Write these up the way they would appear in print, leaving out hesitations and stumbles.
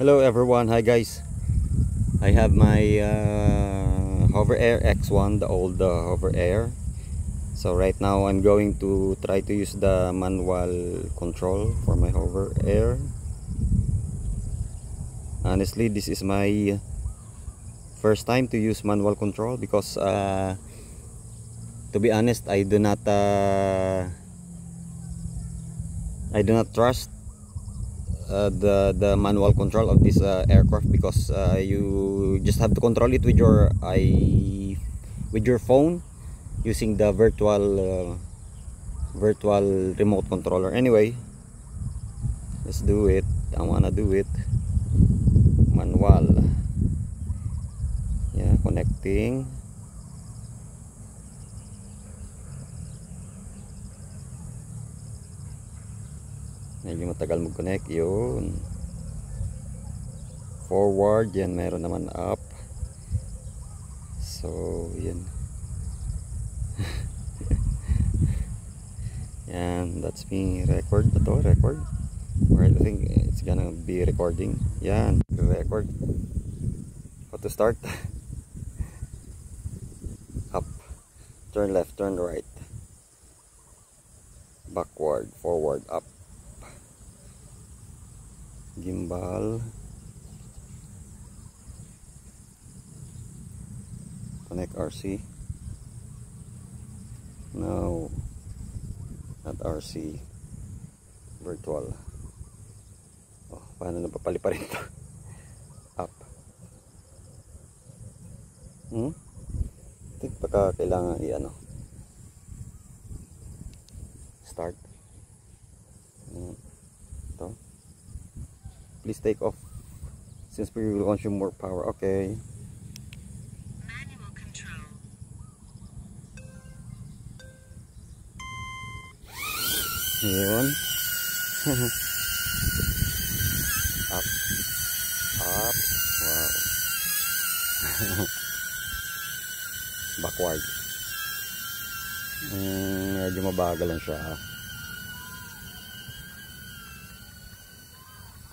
Hello everyone, hi guys. I have my Hover Air X1, the old Hover Air. So right now I'm going to try to use the manual control for my Hover Air. Honestly, this is my first time to use manual control because to be honest, I do not trust the manual control of this aircraft, because you just have to control it with your phone using the virtual remote controller. Anyway, let's do it. I wanna do it manual. Yeah, connecting. Medyo matagal mag-connect. Yun, forward. Yan, meron naman up. So yan. Yan, that's me. Record na to, record. Or I think it's gonna be recording. Yan, record. How to start? Up, turn left, turn right, backward, forward, up, gimbal, connect RC. No, not RC, virtual. Oh, paano napapali pa rin ito? Up. I think baka kailangan i-ano, start. Ito, please take off since we will consume more power. Okay, Manual control. yun. Up, up, wow. Backward. Medyo mabagal lang siya.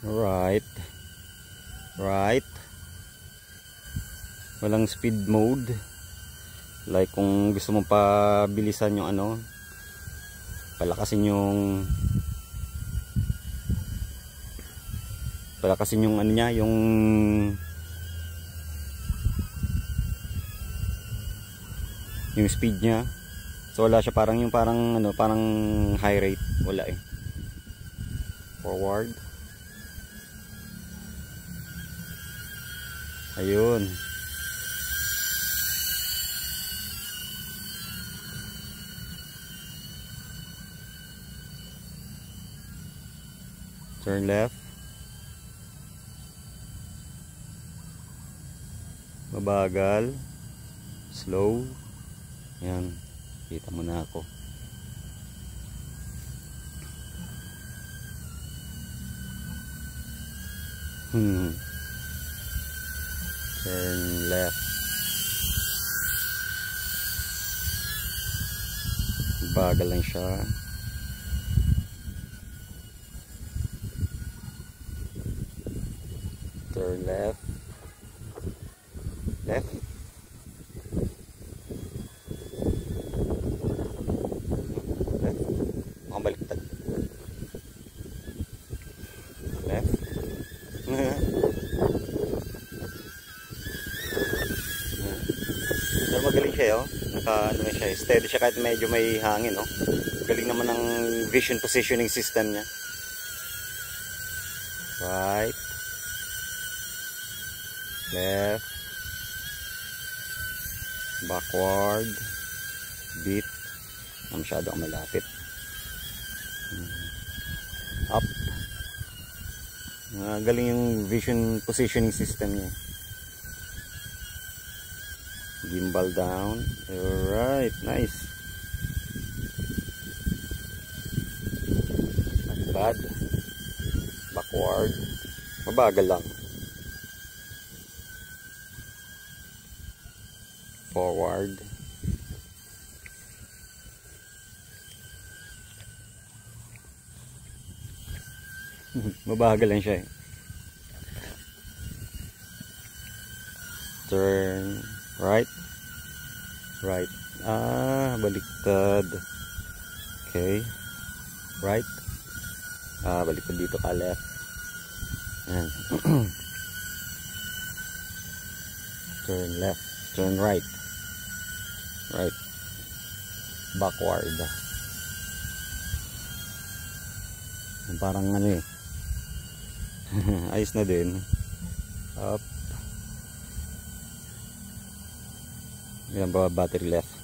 Right, right. Walang speed mode. Like kung gusto mong pabilisan yung ano, palakasin yung ano niya, yung speed niya. So wala siya, parang parang high rate, wala eh. Forward. Ayun. Turn left. Mabagal. Slow. Yan. Kita mo na ako. Turn left. Bagal lang siya. Turn left. Left. Left. Mukhang baliktad. Left. Pero magaling siya, oh. Ano na siya, steady siya kahit medyo may hangin, oh. Galing naman ng vision positioning system niya. Right. Left. Backward. Beat. Masyado ang malapit. Up. Galing yung vision positioning system niya. Gimbal down. Alright, nice. Not bad. Backward. Mabagal lang. Forward. Mabagal lang siya eh. turn right. Right. Baliktad. Okay. Right. Baliktad dito ka, left. Ayan. Turn left. Turn right. Right. Backward. Parang ano eh. Ayos na din. Up. Yan ba, battery left.